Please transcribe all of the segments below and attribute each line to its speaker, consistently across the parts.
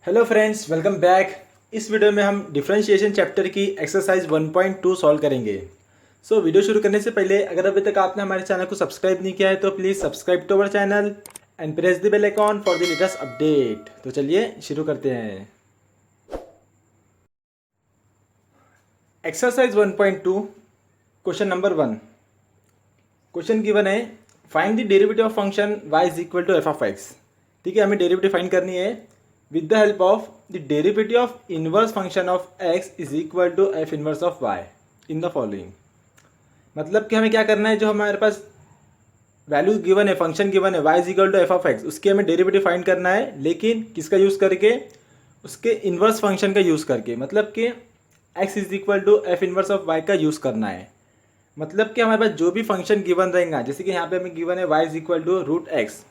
Speaker 1: Hello friends, welcome back. इस video में हम डिफरेंशिएशन चैप्टर की एक्सरसाइज 1.2 सॉल्व करेंगे। वीडियो शुरू करने से पहले अगर अभी तक आपने हमारे चैनल को सब्सक्राइब नहीं किया है तो please subscribe to our channel and press the bell icon for the latest update. तो चलिए शुरू करते हैं। Exercise 1.2 question number 1। Question given है, find the derivative of function y is equal to F of X. ठीक है, हमें derivative find करनी है with the help of the derivative of inverse function of x is equal to F inverse of y in the following. मतलब कि हमें क्या करना है, जो हमारे पास वैल्यू गिवन है, फंक्शन गिवन है y is equal to F of x, उसके हमें डेरिवेटिव फाइंड करना है, लेकिन किसका यूज़ करके? उसके इनवर्स फंक्शन का यूज़ करके। मतलब कि x is equal to F inverse of y का यूज़ करना है। मतलब कि हमारे पास जो भी फंक्शन गिवन रहेगा, जैसे कि यहाँ पे हमें गिवन है y is equal to root x,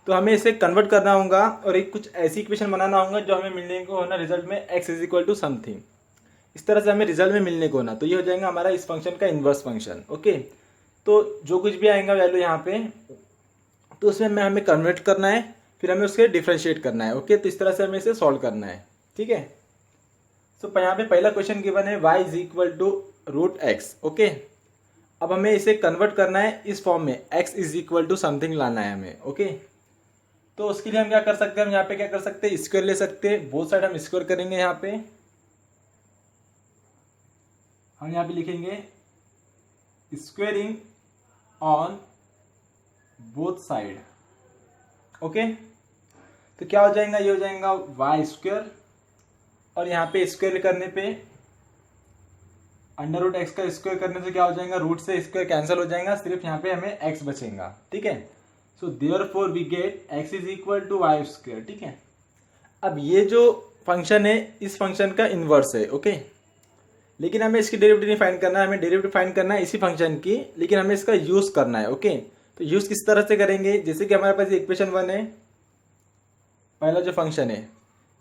Speaker 1: तो हमें इसे कन्वर्ट करना होगा और एक कुछ ऐसी इक्वेशन बनाना होगा जो हमें मिलने को होना रिजल्ट में x is equal to something. इस तरह से हमें रिजल्ट में मिलने को होना, तो ये हो जाएगा हमारा इस फंक्शन का इन्वर्स फंक्शन। ओके, तो जो कुछ भी आएगा वैल्यू यहाँ पे, तो उसमें हमें कन्वर्ट करना है, फिर हमें उसके डिफ्रेंशिएट करना है। ओके, तो इस तरह से हमें इसे सॉल्व करना है। ठीक है, तो यहाँ पे पहला क्वेश्चन गिवन है y is equal to root x. Okay, अब हमें इसे कन्वर्ट करना है इस फॉर्म में, x is equal to something लाना है हमें। ओके, तो उसके लिए हम क्या कर सकते हैं, हम यहाँ पे क्या कर सकते हैं, स्क्वायर ले सकते हैं। बोथ साइड हम स्क्वायर करेंगे। यहाँ पे हम यहाँ पे लिखेंगे squaring on both side. Okay, तो क्या हो जाएगा, ये हो जाएगा वाई स्क्वायर, और यहाँ पे स्क्वायर करने पे अंडर रूट एक्स का स्क्वायर करने से क्या हो जाएगा, रूट से स्क्वायर कैंसिल हो जाएगा, सिर्फ यहाँ पे हमें एक्स बचेगा। ठीक है, so therefore we get x is equal to y square. ठीक है, अब ये जो फंक्शन है इस फंक्शन का इन्वर्स है। ओके, लेकिन हमें इसकी डेरिवेटिव नहीं फाइंड करना है, हमें डेरिवेटिव फाइंड करना है इसी फंक्शन की, लेकिन हमें इसका यूज करना है। ओके, तो यूज किस तरह से करेंगे, जैसे कि हमारे पास इक्वेशन 1 है, पहला जो फंक्शन है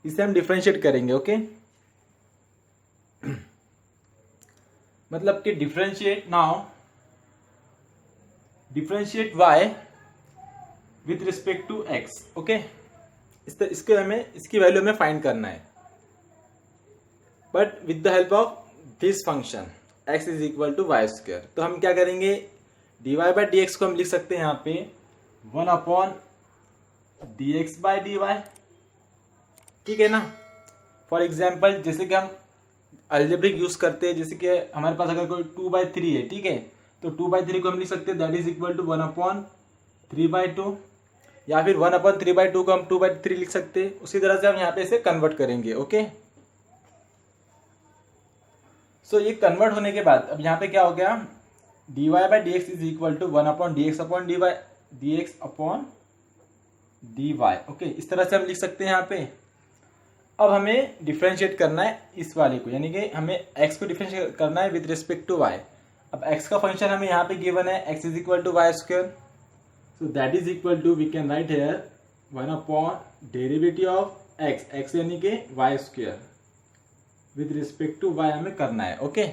Speaker 1: इसे हम डिफ्रेंशिएट करेंगे। ओके, मतलब कि differentiate now, differentiate y with respect to x। Okay, इसके हमें इसकी वैल्यू हमें फाइंड करना है, but with the help of this function x is equal to y square. तो हम क्या करेंगे, dy बाई डी एक्स को हम लिख सकते हैं यहाँ पे 1 upon d x by d y. ठीक है ना, फॉर एग्जाम्पल जैसे कि हम अलजेब्रिक यूज करते हैं, जैसे कि हमारे पास अगर कोई 2/3 है, ठीक है, तो 2/3 को हम लिख सकते हैं दैट इज इक्वल टू 1/3/2, या फिर 1/3/2 को हम 2/3 लिख सकते हैं। उसी तरह से हम यहाँ पे इसे कन्वर्ट करेंगे। ओके, सो ये कन्वर्ट होने के बाद अब यहाँ पे क्या हो गया, dy by d x is equal to 1/dx/dy। Okay, इस तरह से हम लिख सकते हैं यहाँ पे। अब हमें डिफ्रेंशिएट करना है इस वाले को, यानी कि हमें x को डिफ्रेंशिएट करना है विद रिस्पेक्ट टू y। अब x का फंक्शन हमें यहाँ पे गिवन है x is equal to y square, so that is equal to we can write here 1 upon derivative of x यानी कि y square with respect to y हमें करना है। Okay,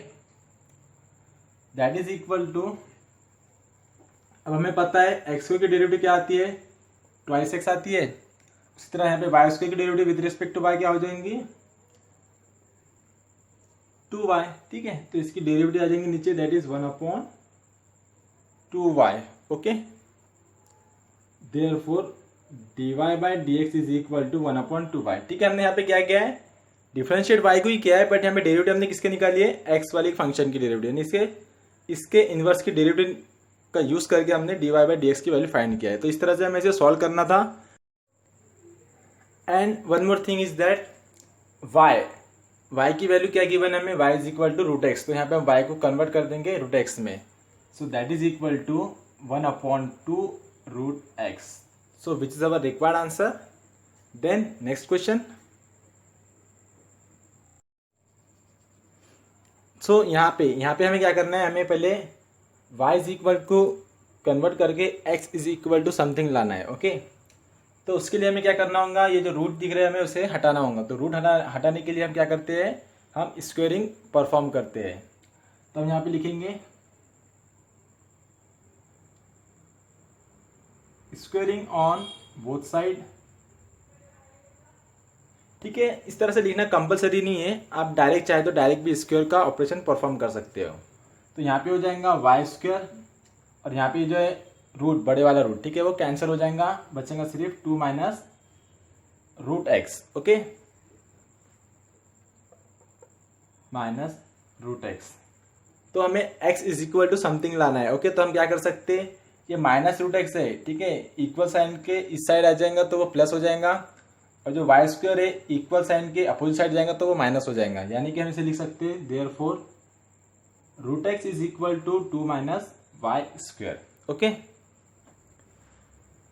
Speaker 1: that is equal to, अब हमें पता है x की डेरिवेटिव क्या आती है, ट्वाइस x आती है। उसी तरह यहाँ पे वाई स्क्वायर की derivative with respect to y क्या हो जाएंगी, 2y। ठीक है, तो इसकी डेरिवेटिव आ जाएंगी नीचे, that is 1/2y। Okay, therefore dy by d x is equal to 1/2y। ठीक है, हमने यहाँ पे क्या किया है, डिफरेंशिएट y को ही किया है, बट यहाँ पे डेरिवेटिव हमने किसके निकाली है, x वाले फंक्शन की डेरिवेटिव, यानी इसके इनवर्स की डेरिवेटिव का यूज करके हमने dy बाई डी एक्स की वैल्यू फाइंड किया है। तो इस तरह से हमें इसे सॉल्व करना था। And one more thing is that y की वैल्यू क्या गिवन है हमें, y is equal to root x, तो यहाँ पे हम y को कन्वर्ट कर देंगे रूट एक्स में, so that is equal to 1/2 root X. So which is our required answer. Then next question. So यहाँ पे हमें क्या करना है, हमें पहले y is equal to convert करके x is equal to something लाना है। ओके, तो उसके लिए हमें क्या करना होगा, ये जो रूट दिख रहे हैं हमें उसे हटाना होगा। तो रूट हटाने के लिए हम क्या करते हैं, हम स्क्वेयरिंग परफॉर्म करते हैं। तो हम यहाँ पे लिखेंगे स्क्वेयरिंग ऑन बोथ साइड ठीक है, इस तरह से लिखना कंपलसरी नहीं है, आप डायरेक्ट चाहे तो डायरेक्ट भी स्क्वायर का ऑपरेशन परफॉर्म कर सकते हो। तो यहाँ पे हो जाएगा वाई स्क्वायर और यहाँ पे जो है रूट, बड़े वाला रूट, ठीक है, वो कैंसिल हो जाएगा, बचेगा सिर्फ 2 minus root x. Okay, minus root x. तो हमें x is equal to something लाना है। ओके, तो हम क्या कर सकते हैं, ये माइनस रूट एक्स है, ठीक है, इक्वल साइन के इस साइड आ जाएगा तो वो प्लस हो जाएगा, और जो वाई स्क्वायर है इक्वल साइन के अपोजिट साइड जाएगा तो वो माइनस हो जाएगा। यानी कि हम इसे लिख सकते हैं therefore root x is equal to 2 minus y square. Okay,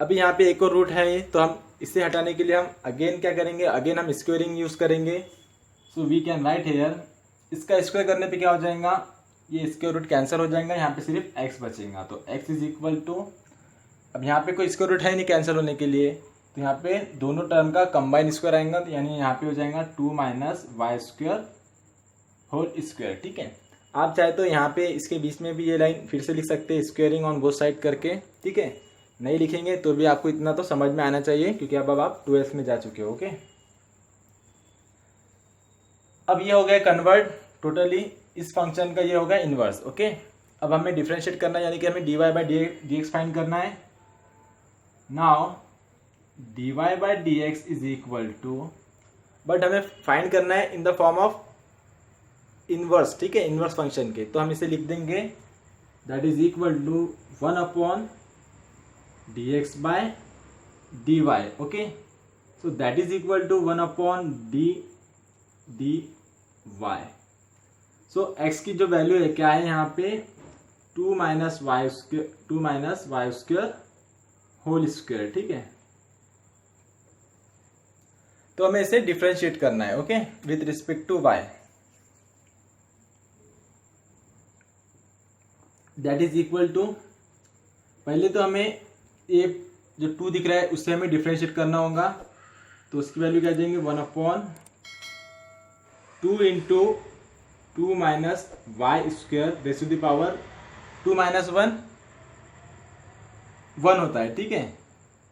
Speaker 1: अभी यहाँ पे एक और रूट है, तो हम इसे हटाने के लिए हम अगेन क्या करेंगे, अगेन हम स्क्वायरिंग यूज करेंगे। So we can write here, इसका स्क्वायर करने पे क्या हो जाएगा, ये स्क्वायर रूट कैंसिल हो जाएगा, यहाँ पे सिर्फ x बचेगा। तो x इज इक्वल टू, अब यहाँ पे कोई स्क्वायर रूट है नहीं कैंसिल होने के लिए, तो यहाँ पे दोनों टर्म का कंबाइन स्क्वायर आएगा, तो यानी यहाँ पे हो जाएगा 2 minus y square whole square. ठीक है, आप चाहे तो यहाँ पे इसके बीच में भी ये लाइन फिर से लिख सकते हैं, स्क्वायरिंग ऑन बोथ साइड करके। ठीक है, नहीं लिखेंगे तो भी आपको इतना तो समझ में आना चाहिए, क्योंकि अब आप 12th में जा चुके हो। ओके, अब ये हो गया कन्वर्ट टोटली, इस फंक्शन का ये होगा इनवर्स। ओके, अब हमें डिफरेंशिएट करना है, यानी कि हमें dy by d x find करना है। Now dy by d x is equal to, but हमें फाइंड करना है in the form of inverse. ठीक है, इनवर्स फंक्शन के, तो हम इसे लिख देंगे that is equal to 1 upon d x by d y. Okay, so that is equal to 1 upon d y. So x की जो वैल्यू है क्या है यहाँ पे, 2 minus y square whole square. ठीक है, तो हमें इसे डिफरेंशिएट करना है। Okay, with respect to y, that is equal to, पहले तो हमें ये जो 2 दिख रहा है उससे हमें डिफरेंशिएट करना होगा, तो उसकी वैल्यू क्या देंगे, 1 upon 2 into 2 minus y square raise to the power 2 minus 1 होता है। ठीक है,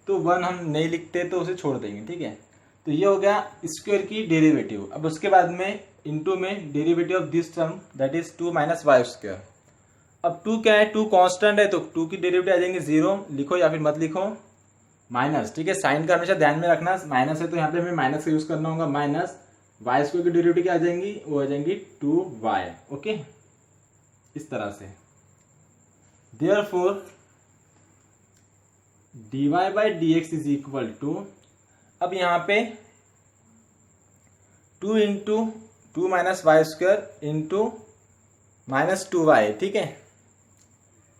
Speaker 1: तो 1 हम नहीं लिखते तो उसे छोड़ देंगे। ठीक है, तो ये हो गया स्क्वायर की डेरिवेटिव। अब उसके बाद में इंटू में derivative of this term that is 2 minus y square. अब 2 क्या है, 2 कांस्टेंट है, तो 2 की डेरिवेटिव आ जाएंगे 0, लिखो या फिर मत लिखो, माइनस। ठीक है, साइन का हमेशा ध्यान में रखना, माइनस है तो यहाँ पे हमें माइनस का यूज करना होगा, माइनस वाई स्क्वायर की डेरिवेटिव क्या आ जाएंगी, वो आ जाएंगी 2y। ओके, इस तरह से therefore dy by d x is equal to, अब यहाँ पे 2 into 2 minus y square into minus 2y। ठीक है,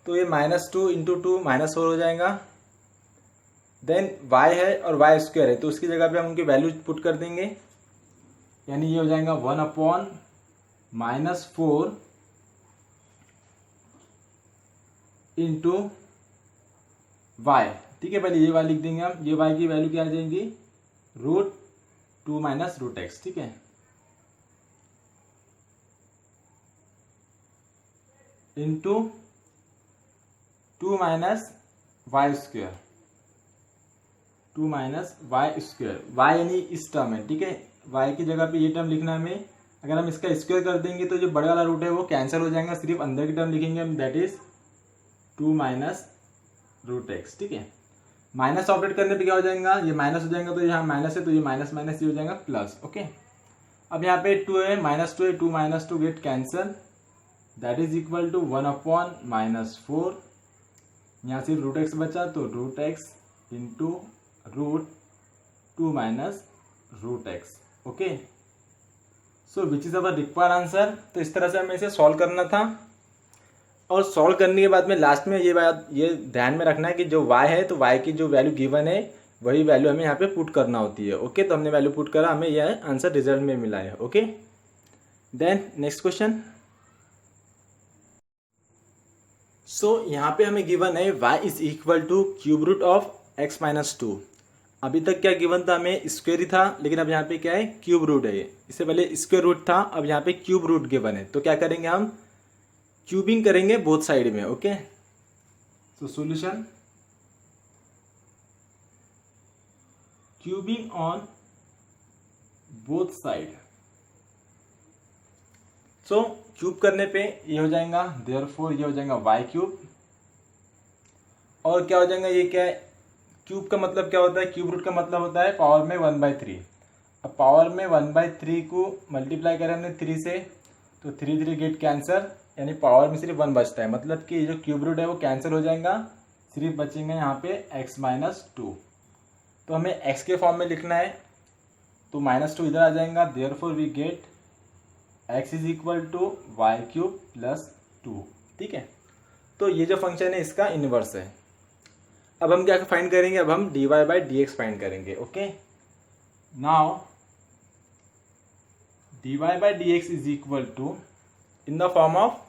Speaker 1: तो ये -2 इंटू 2 -4 हो जाएगा, देन y है और y स्क्वायर है, तो उसकी जगह पे हम उनकी वैल्यू पुट कर देंगे, यानी ये हो जाएगा 1 अपॉन -4 इंटू वाई। ठीक है, पहले ये वाई लिख देंगे हम, ये y की वैल्यू क्या आ जाएंगी, √2 माइनस रूट एक्स। ठीक है, into 2 minus y square, 2 minus y square, y यानी इस टर्म है। ठीक है, y की जगह पे ये टर्म लिखना है हमें, अगर हम इसका स्क्वायर कर देंगे तो जो बड़े वाला रूट है वो कैंसिल हो जाएगा, सिर्फ अंदर की टर्म लिखेंगे हम, that is 2 minus root x. ठीक है, माइनस ऑपरेट करने पे क्या हो जाएगा, ये माइनस हो जाएगा, तो यहाँ माइनस है तो ये माइनस माइनस ये हो जाएगा प्लस। ओके, अब यहाँ पे 2 है, -2 है, 2 minus 2 get cancel, that is equal to 1 upon -4, यहाँ सिर्फ रूट एक्स बचा, तो root x into √2 minus root x. Okay, so which is our required answer. तो इस तरह से हमें इसे सॉल्व करना था, और सॉल्व करने के बाद में लास्ट में ये बात ये ध्यान में रखना है कि जो y है तो y की जो वैल्यू गिवन है वही वैल्यू हमें यहाँ पे पुट करना होती है। ओके, तो हमने वैल्यू पुट करा, हमें यह आंसर रिजल्ट में मिला है। Okay, then next question. So यहाँ पे हमें गिवन है y is equal to cube root of x minus 2। अभी तक क्या गिवन था, हमें स्क्वायर ही था, लेकिन अब यहाँ पे क्या है, क्यूब रूट है। इससे पहले स्क्वायर रूट था, अब यहाँ पे क्यूब रूट गिवन है, तो क्या करेंगे हम, क्यूबिंग करेंगे बोथ साइड में। Okay, so solution, cubing on both side. So cube करने पे ये हो जाएगा, देयरफॉर ये हो जाएगा वाई क्यूब। और क्या हो जाएगा, ये क्या है, क्यूब का मतलब क्या होता है, क्यूब रूट का मतलब होता है पावर में 1/3। अब पावर में 1/3 को मल्टीप्लाई करें हमने 3 से, तो 3 गेट कैंसर, यानी पावर में सिर्फ 1 बचता है। मतलब कि जो क्यूब रूट है वो कैंसिल हो जाएगा, सिर्फ बचेंगे यहाँ पे x-2। तो हमें x के फॉर्म में लिखना है, तो -2 इधर आ जाएगा, therefore we gate x = y³ + 2। ठीक है, तो ये जो फंक्शन है इसका इन्वर्स है। अब हम क्या फाइंड करेंगे, अब हम dy/dx फाइंड करेंगे। Okay, now dy/dx = in the form of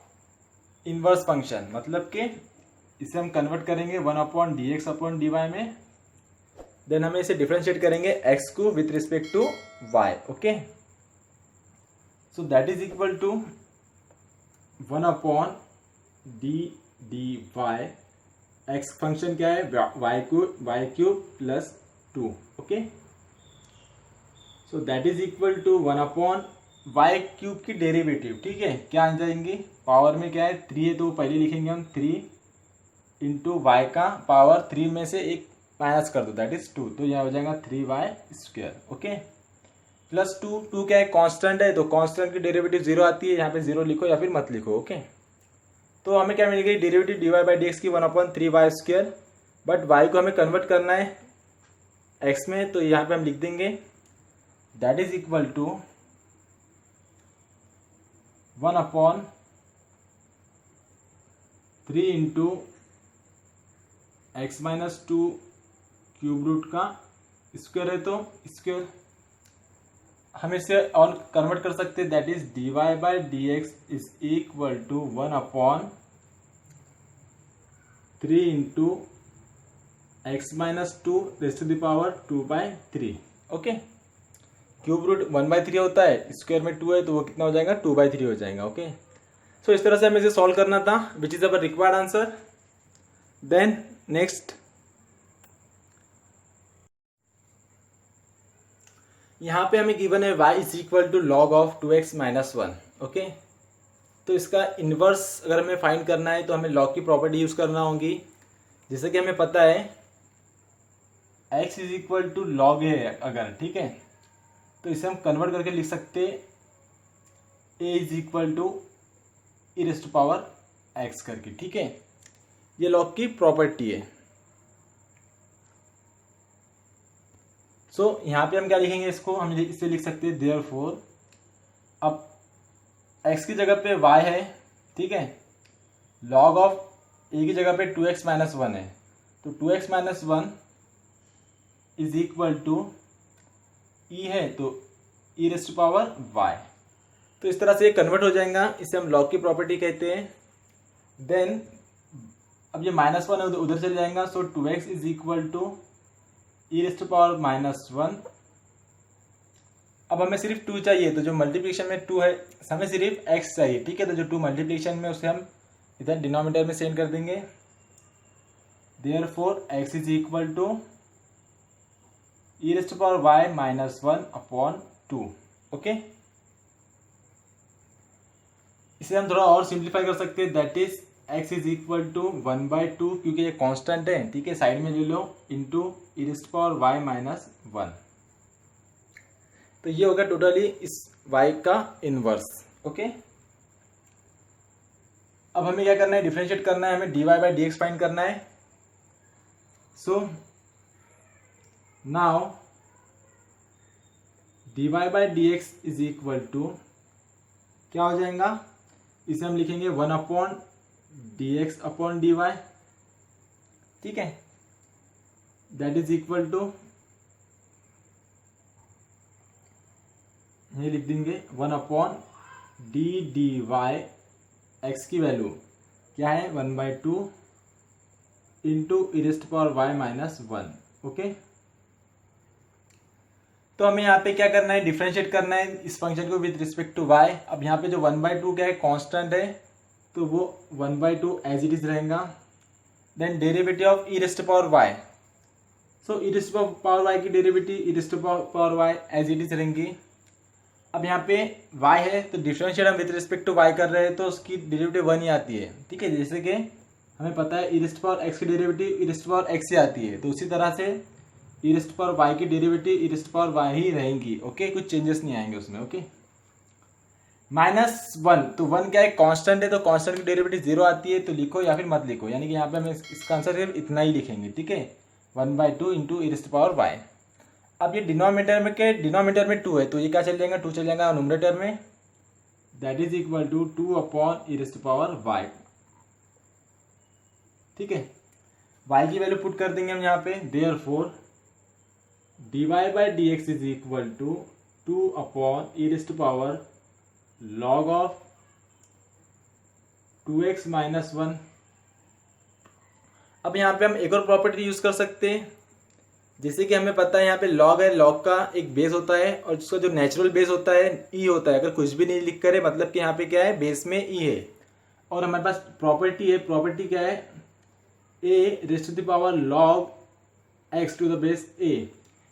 Speaker 1: inverse function, मतलब कि इसे हम कन्वर्ट करेंगे 1/dx/dy में। देन हमें इसे डिफरेंशिएट करेंगे x को with respect to y। Okay, so that is equal to 1/d dy। x function क्या है, y³ + 2। Okay, so that is equal to 1/y³ की डेरिवेटिव। ठीक है, क्या आ जाएंगी, पावर में क्या है 3 है, तो पहले लिखेंगे हम 3 × y का पावर 3 में से एक माइनस कर दो, दैट इज 2, तो यह हो जाएगा 3y²। ओके, +2, 2 क्या है, कांस्टेंट है, तो कांस्टेंट की डेरिवेटिव 0 आती है, यहाँ पे 0 लिखो या फिर मत लिखो। ओके, तो हमें क्या मिल गई, डेरिवेटिव dy/dx की 1/3y²। बट y को हमें कन्वर्ट करना है x में, तो यहाँ पे हम लिख देंगे that is equal to 1/3 × x-2 cube root का स्क्वायर है, तो स्क्वायर हम इसे और कन्वर्ट कर सकते हैं, that is dy/dx = 1/3 × x-2 2/3। Okay, cube root 1/3 होता है, स्क्वायर में 2 है, तो वो कितना हो जाएगा, 2/3 हो जाएगा। ओके, सो इस तरह से हमें इसे सॉल्व करना था, which is our required answer. Then next, यहाँ पे हमें गिवन है y = log of 2x - 1। Okay, तो इसका इन्वर्स अगर हमें फाइंड करना है तो हमें लॉग की प्रॉपर्टी यूज करना होगी। जैसे कि हमें पता है x = log है अगर, ठीक है, तो इसे हम कन्वर्ट करके लिख सकते a = e⁻x करके। ठीक है, ये लॉग की प्रॉपर्टी है। सो यहाँ पे हम क्या लिखेंगे, इसको हम इससे लिख सकते हैं देयरफॉर, अब x की जगह पे y है, ठीक है, log ऑफ a की जगह पे 2x - 1 है, तो 2x - 1 is equal to e है, तो e⁻y। तो इस तरह से ये कन्वर्ट हो जाएगा, इसे हम लॉग की प्रॉपर्टी कहते हैं। देन अब ये -1 है, उधर चले जाएगा, सो 2x is equal to e⁻−1। अब हमें सिर्फ 2 चाहिए, तो जो मल्टीप्लिकेशन में 2 है, हमें सिर्फ x चाहिए। ठीक है, तो जो 2 मल्टीप्लिकेशन में उसे हम इधर डिनोमिनेटर में सेंड कर देंगे, therefore x is equal to e⁻y-1/2। Okay, इसे हम थोड़ा और सिंप्लीफाई कर सकते हैं, that is x is equal to 1/2, क्योंकि ये कांस्टेंट है, ठीक है, साइड में ले लो, इंटू e⁻y-1। तो ये होगा टोटली इस y का इनवर्स। ओके, अब हमें क्या करना है, डिफरेंशिएट करना है, हमें dy/dx फाइंड करना है। So now dy/dx is equal to क्या हो जाएगा, इसे हम लिखेंगे 1/dx/dy। ठीक है, दैट इज इक्वल टू, ये लिख देंगे 1/d dy। x की वैल्यू क्या है, 1/2 इंटू e⁻y-1। ओके, तो हमें यहाँ पे क्या करना है, डिफरेंशिएट करना है इस फंक्शन को विद रिस्पेक्ट टू y। अब यहाँ पे जो 1/2 क्या है, कांस्टेंट है, तो वो 1/2 एज इट इज रहेगा। Then derivative of e⁻y, so e⁻y की derivative e⁻y as it is रहेंगी, अब यहाँ पे y है तो डिफरेंशिएट हम विद रिस्पेक्ट टू y कर रहे हैं तो उसकी डेरिवेटिव 1 ही आती है, ठीक है। जैसे कि हमें पता है e⁻x की डेरिवेटिव e⁻x से आती है, तो उसी तरह से e⁻y की डेरिवेटिव e⁻y ही रहेंगी, ओके। कुछ चेंजेस नहीं आएंगे उसमें, ओके। -1 तो 1 क्या है, कांस्टेंट है, तो कांस्टेंट की डेरिवेटिव 0 आती है, तो लिखो या फिर मत लिखो, यानी कि यहाँ पे हम इसका आंसर सिर्फ इतना ही लिखेंगे, ठीक है। 1/2 इंटू e⁻y। अब ये डिनोमिनेटर में 2 है, तो ये क्या चल जाएगा, 2 चल जाएगा न्यूमरेटर में, that is equal to 2/e⁻y, ठीक है। y की वैल्यू पुट कर देंगे हम यहाँ पे, therefore dy/dx is equal to 2/e⁻log of 2x - 1। अब यहाँ पे हम एक और प्रॉपर्टी यूज कर सकते हैं, जैसे कि हमें पता है यहाँ पे log है, log का एक बेस होता है और उसका जो नेचुरल बेस होता है e होता है। अगर कुछ भी नहीं लिख करे मतलब कि यहाँ पे क्या है, बेस में e है। और हमारे पास प्रॉपर्टी है, प्रॉपर्टी क्या है, a⁻log x to the base a,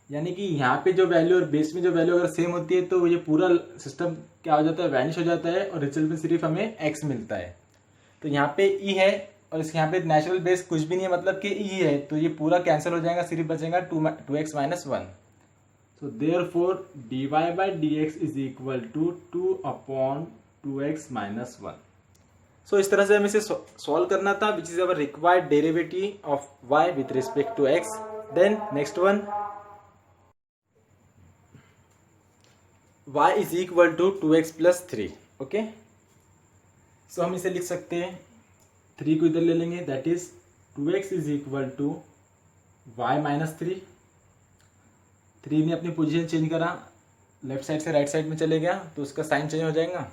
Speaker 1: यानी कि यहाँ पे जो वैल्यू और बेस में जो वैल्यू अगर सेम होती है तो ये पूरा सिस्टम क्या हो जाता है, वैनिश हो जाता है और रिजल्ट में सिर्फ हमें x मिलता है। तो यहाँ पे e है और इसके यहाँ पे नेचुरल बेस कुछ भी नहीं है मतलब कि e है, तो ये पूरा कैंसिल हो जाएगा, सिर्फ बचेगा 2x - 1। So therefore dy/dx is equal to 2/2x - 1। So इस तरह से हमें इसे सॉल्व करना था, which is our required derivative of y with respect to x। Then next one, y is equal to 2x + 3, okay. So हम इसे लिख सकते हैं, 3 को इधर ले लेंगे, that is 2x is equal to y - 3। 3 ने अपनी पोजीशन चेंज करा, लेफ्ट साइड से राइट साइड में चले गया तो उसका साइन चेंज हो जाएगा।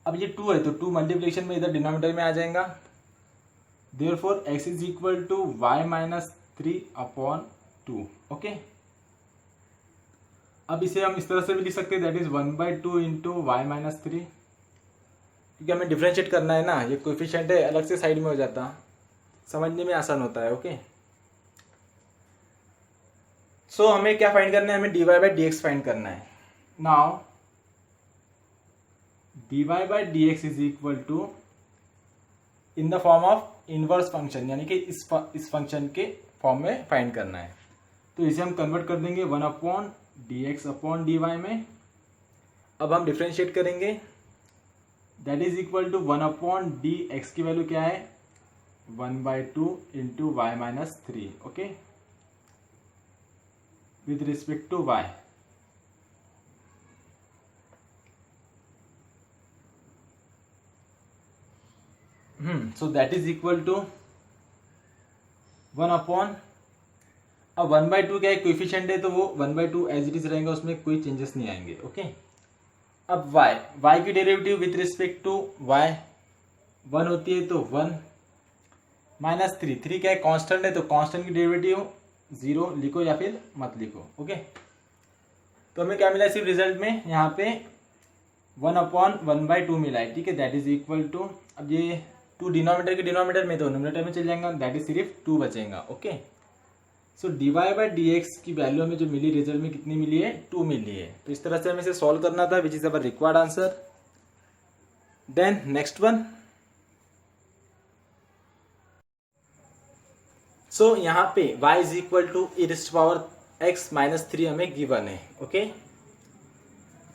Speaker 1: अब ये 2 है तो 2 मल्टीप्लिकेशन में इधर डिनोमिनेटर में आ जाएगा, therefore x is equal to y - 3/2, okay. अब इसे हम इस तरह से भी लिख सकते हैं, दैट इज 1/2 इंटू y - 3, क्योंकि हमें डिफ्रेंशिएट करना है ना, ये कोएफिशिएंट है, अलग से साइड में हो जाता, समझने में आसान होता है, ओके। सो हमें क्या फाइंड करना है, हमें dy/dx फाइंड करना है। Now dy/dx is equal to in the form of inverse function, यानी कि इस फंक्शन के फॉर्म में फाइंड करना है। तो इसे हम कन्वर्ट कर देंगे 1/dx/dy में। अब हम डिफ्रेंशिएट करेंगे, that is equal to 1/dx की वैल्यू क्या है, 1/2 into y - 3, okay, with respect to y। So that is equal to 1/, अब 1/2 क्या है, कोएफिशिएंट है तो वो 1/2 एज इट इज रहेगा, उसमें कोई चेंजेस नहीं आएंगे, ओके। अब y की derivative with respect to y 1 होती है तो 1 - 3 क्या है, कांस्टेंट है, तो कांस्टेंट की डेरिवेटिव 0 लिखो या फिर मत लिखो, ओके। तो हमें क्या मिला सिर्फ रिजल्ट में, यहाँ पे 1/1/2 मिला है, ठीक है, दैट इज इक्वल टू, अब ये 2 डिनोमिनेटर के डिनोमिनेटर में तो न्यूमरेटर में चल जाएगा, दैट इज सिर्फ 2 बचेगा, ओके। सो dy/dx की वैल्यू हमें जो मिली रिजल्ट में कितनी मिली है, 2 मिली है। तो इस तरह से हमें इसे सॉल्व करना था, which is our required answer. Then next one, so यहाँ पे y is equal to e⁻x - 3 हमें गिवन है, ओके।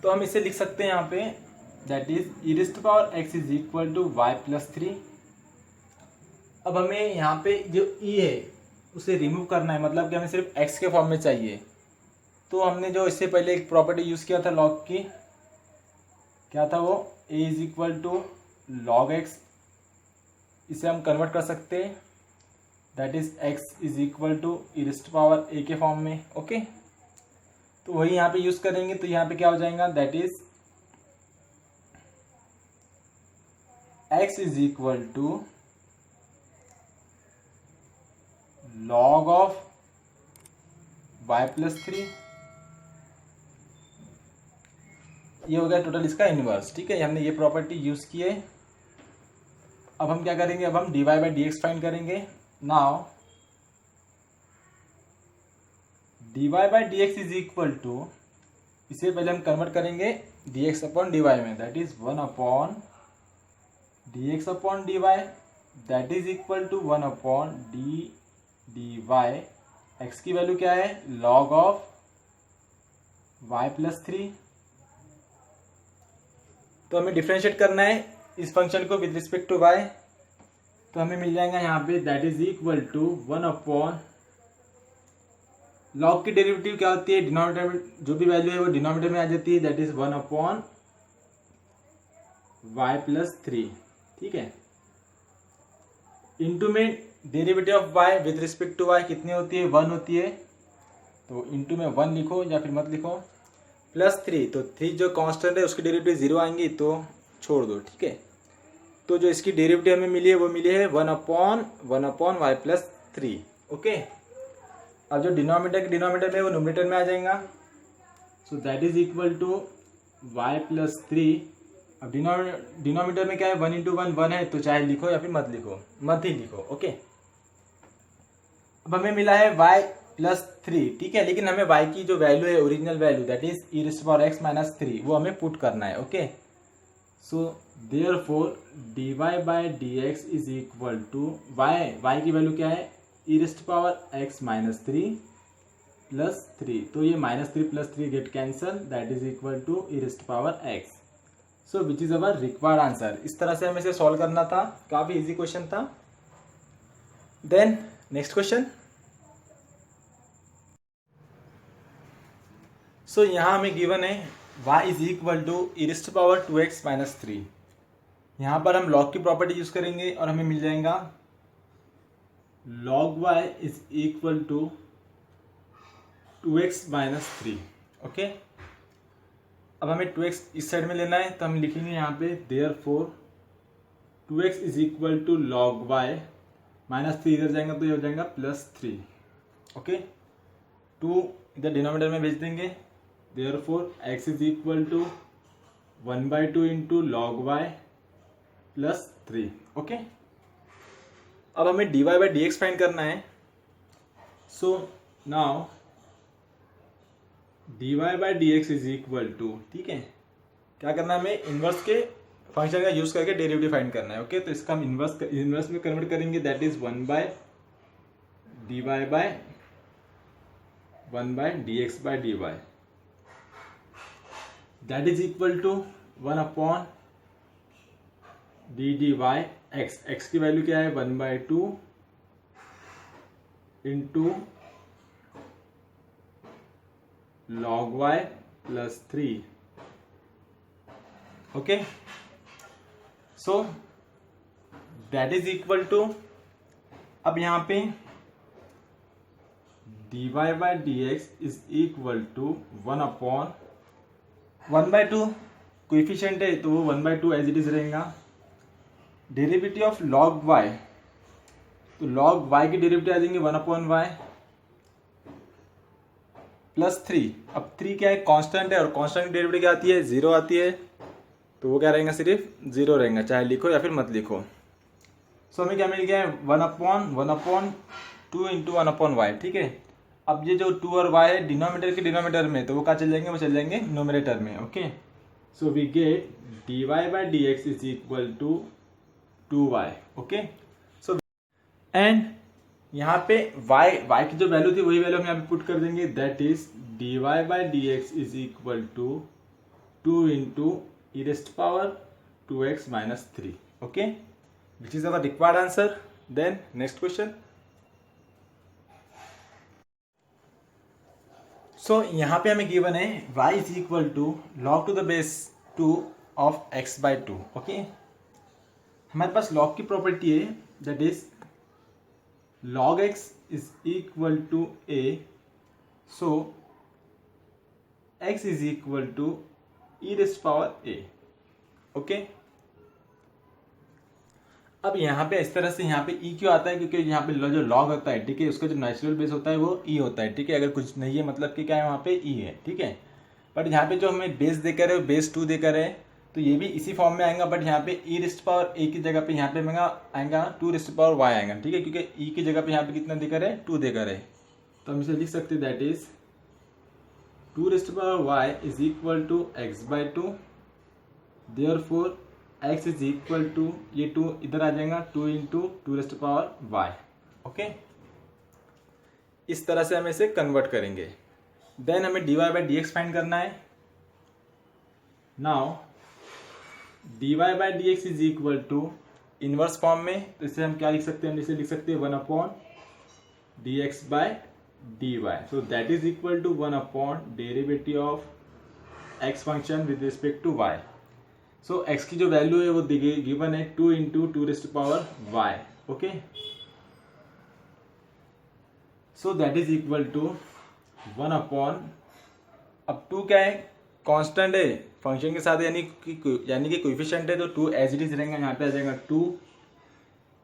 Speaker 1: तो हम इसे लिख सकते हैं यहाँ पे, that is e⁻x is equal to y + 3। अब हमें यहाँ पे जो e है उसे रिमूव करना है, मतलब कि हमें सिर्फ x के फॉर्म में चाहिए। तो हमने जो इससे पहले एक प्रॉपर्टी यूज किया था log की, क्या था वो, a is equal to log x, इसे हम कन्वर्ट कर सकते हैं, that is x is equal to e⁻a के फॉर्म में, ओके। तो वही यहाँ पे यूज करेंगे, तो यहाँ पे क्या हो जाएगा, that is x is equal to log of y + 3, ये हो गया टोटल इसका इनवर्स, ठीक है। हमने ये प्रॉपर्टी यूज की है। अब हम क्या करेंगे, अब हम dy/dx फाइंड करेंगे। Now dy/dx is equal to, इसे पहले हम कन्वर्ट करेंगे dx अपॉन dy में, that is 1 upon dx upon dy that is equal to 1 upon dy। x की वैल्यू क्या है, log ऑफ y प्लस 3। तो हमें डिफ्रेंशिएट करना है इस फंक्शन को विद रिस्पेक्ट टू y, तो हमें मिल जाएगा यहाँ पे that is equal to 1 upon log की डेरिवेटिव क्या होती है, डिनोमिनेटर में जो भी वैल्यू है वो डिनोमिनेटर में आ जाती है, that is 1 upon y plus 3, ठीक है। इनटू में derivative of y with respect to y कितनी होती है, 1 होती है, तो इनटू में 1 लिखो या फिर मत लिखो, प्लस 3, तो 3 जो कांस्टेंट है उसकी डेरिवेटिव 0 आएंगी तो छोड़ दो, ठीक है। तो जो इसकी डेरिवेटिव हमें मिली है वो मिली है 1 अपॉन y प्लस 3, ओके। अब जो डिनोमिनेटर में वो न्यूमरेटर में आ जाएगा, so that is equal to y plus 3। अब डिनोमिनेटर में क्या है, 1 इंटू 1 है, तो चाहे लिखो या फिर मत ही लिखो, ओके। अब हमें मिला है y प्लस 3, ठीक है, लेकिन हमें y की जो वैल्यू है original value that is e⁻x minus 3 वो हमें पुट करना है, okay. So therefore dy by dx is equal to y की वैल्यू क्या है, e⁻x माइनस 3 प्लस 3, तो ये -3 plus 3 get cancel, that is equal to e⁻x। So which is our required answer. इस तरह से हमें इसे सॉल्व करना था, काफी इजी क्वेश्चन था। Then next question. सो यहाँ हमें गिवन है y is equal to e⁻2x minus 3। यहाँ पर हम लॉग की प्रॉपर्टी यूज करेंगे और हमें मिल जाएगा log y is equal to 2x minus 3, okay. अब हमें 2x इस साइड में लेना है, तो हम लिखेंगे यहाँ पे therefore 2x is equal to log y, minus 3 इधर जाएगा तो ये हो जाएगा प्लस 3, ओके। 2 इधर डिनोमिनेटर में भेज देंगे, therefore x is equal to 1/2 into log y plus 3, okay. अब हमें dy बाई dx फाइंड करना है, so now dy by dx is equal to, ठीक है, क्या करना है, हमें इनवर्स के फंक्शन का यूज करके डेरिवेटिव फाइंड करना है, ओके। तो इसका हम इनवर्स में कन्वर्ट करेंगे, that is 1 by dy by 1 by dx by dy that is equal to 1 upon d y x की वैल्यू क्या है, 1/2 into log y plus 3, okay. So that is equal to, अब यहाँ पे dy by dx is equal to 1 upon 1/2 coefficient है तो वो 1/2 as it is रहेगा। डेरिवेटिव ऑफ log y, तो log y की डेरिवेटिव आ जाएंगे 1 अपॉन y प्लस 3। अब 3 क्या है, कांस्टेंट है, और कांस्टेंट की डेरिवेटिव क्या आती है, 0 आती है, तो वो क्या रहेगा, सिर्फ 0 रहेगा, चाहे लिखो या फिर मत लिखो। सो हमें क्या मिल गया है, 1 अपॉन 2 इंटू 1 अपॉन y, ठीक है। अब ये जो 2 और y है डिनोमिनेटर के डिनोमिनेटर में, तो वो क्या चल जाएंगे, वो चल जाएंगे न्यूमरेटर में, okay. So we get dy by dx is equal to 2y, okay. So and यहाँ पे y की जो वैल्यू थी वही वैल्यू हम यहाँ पे पुट कर देंगे, that is dy by dx is equal to 2 into e⁻2x minus 3, okay, which is our required answer. Then next question. So यहाँ पे हमें गिवन है y is equal to log to the base 2 of x by 2, okay. हमारे पास log की property है, that is log x is equal to a, so x is equal to e⁻a, okay. अब यहाँ पे इस तरह से यहाँ पे e क्यों आता है, क्योंकि यहाँ पे जो log होता है, ठीक है, उसका जो नेचुरल बेस होता है वो e होता है, ठीक है। अगर कुछ नहीं है मतलब कि क्या है, वहाँ पे e है, ठीक है। बट यहाँ पे जो हमें बेस देकर है बेस 2 देकर है, तो ये भी इसी फॉर्म में आएगा, बट यहाँ पे e⁻a की जगह पे यहाँ पे आएगा 2⁻y आएगा, ठीक है, क्योंकि e की जगह पे यहाँ पे कितना देकर है, 2 देकर है, तो हम इसे लिख सकते हैं, that is 2 raised power y is equal to x by two, therefore x is equal to, ये 2 इधर आ जाएगा, 2 into 2 raised power y. Okay, इस तरह से हम इसे कन्वर्ट करेंगे। देन हमें dy by d x find करना है। Now dy by d x is equal to inverse form में, तो इसे हम क्या लिख सकते हैं, हम इसे लिख सकते हैं 1 upon d x by d y. So that is equal to 1 upon derivative of x function with respect to y. So x की जो वैल्यू है वो गिवन है 2 into 2 raised power y. Okay, so that is equal to 1 upon, अब 2 क्या है, constant है function के साथ, यानी कि कोएफिशिएंट है, तो 2 एज इट इज रहेंगे, यहाँ पे आ जाएगा 2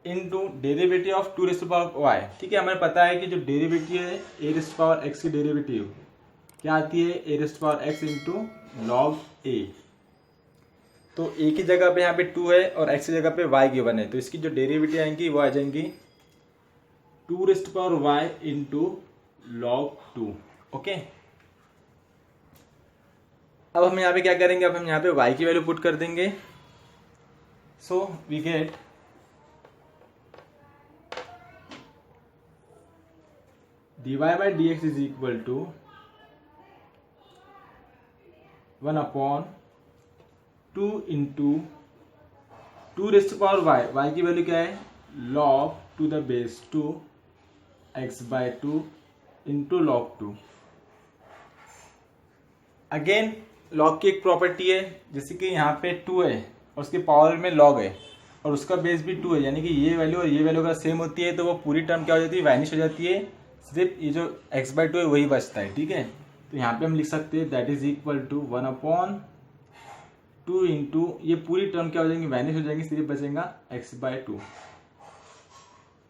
Speaker 1: into derivative of 2 raised power Y. ठीक है, हमें पता है कि जो डेरिवेटिव है ए रेस्ट पावर एक्स की डेरिवेटिव क्या आती है, A raised power X into log A. तो ए की जगह पे यहाँ पे 2 है और एक्स की जगह पे वाई गिवन है, तो इसकी जो डेरिवेटिव आएंगी वो आ जाएंगी 2 raised power y into log 2। Okay, अब हम यहाँ पे क्या करेंगे, अब हम यहाँ पे y की वैल्यू पुट कर देंगे। So we get dy by d x is equal to 1 upon 2 into 2 raised power y की वैल्यू क्या है, log to the base 2 x by 2 into log 2। Again log की एक प्रॉपर्टी है, जैसे कि यहाँ पे 2 है और उसके पावर में लॉग है और उसका बेस भी 2 है, यानी कि ये वैल्यू और ये वैल्यू अगर सेम होती है तो वो पूरी टर्म क्या हो जाती है, वैनिश हो जाती है, सिर्फ ये जो x बाई 2 है वही बचता है। ठीक है, तो यहाँ पे हम लिख सकते हैं that is equal to 1 upon 2 into, ये पूरी टर्म क्या हो जाएंगी, वैनिश हो जाएंगी, सिर्फ बचेगा x by 2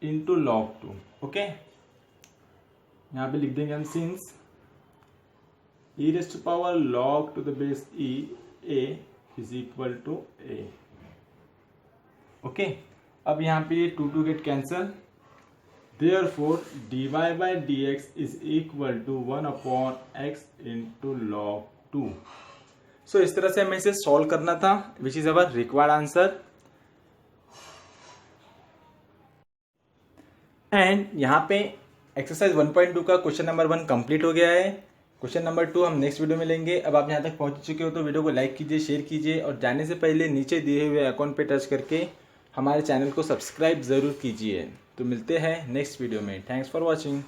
Speaker 1: into log 2। Okay, यहाँ पे लिख देंगे हम since e raised to power log to the base e a is equal to a। Okay, अब यहाँ पे ये 2 get cancel, therefore dy by dx is equal to 1 upon x into log 2। सो इस तरह से हमें इसे सॉल्व करना था, which is our required answer. And यहाँ पे एक्सरसाइज 1.2 का क्वेश्चन नंबर 1 कंप्लीट हो गया है। क्वेश्चन नंबर 2 हम नेक्स्ट वीडियो में लेंगे। अब आप यहाँ तक पहुँच चुके हो तो वीडियो को लाइक कीजिए, शेयर कीजिए और जाने से पहले नीचे दिए हुए अकाउंट पे टच करके हमारे चैनल को सब्सक्राइब ज़रूर कीजिए। तो मिलते हैं नेक्स्ट वीडियो में। Thanks for watching.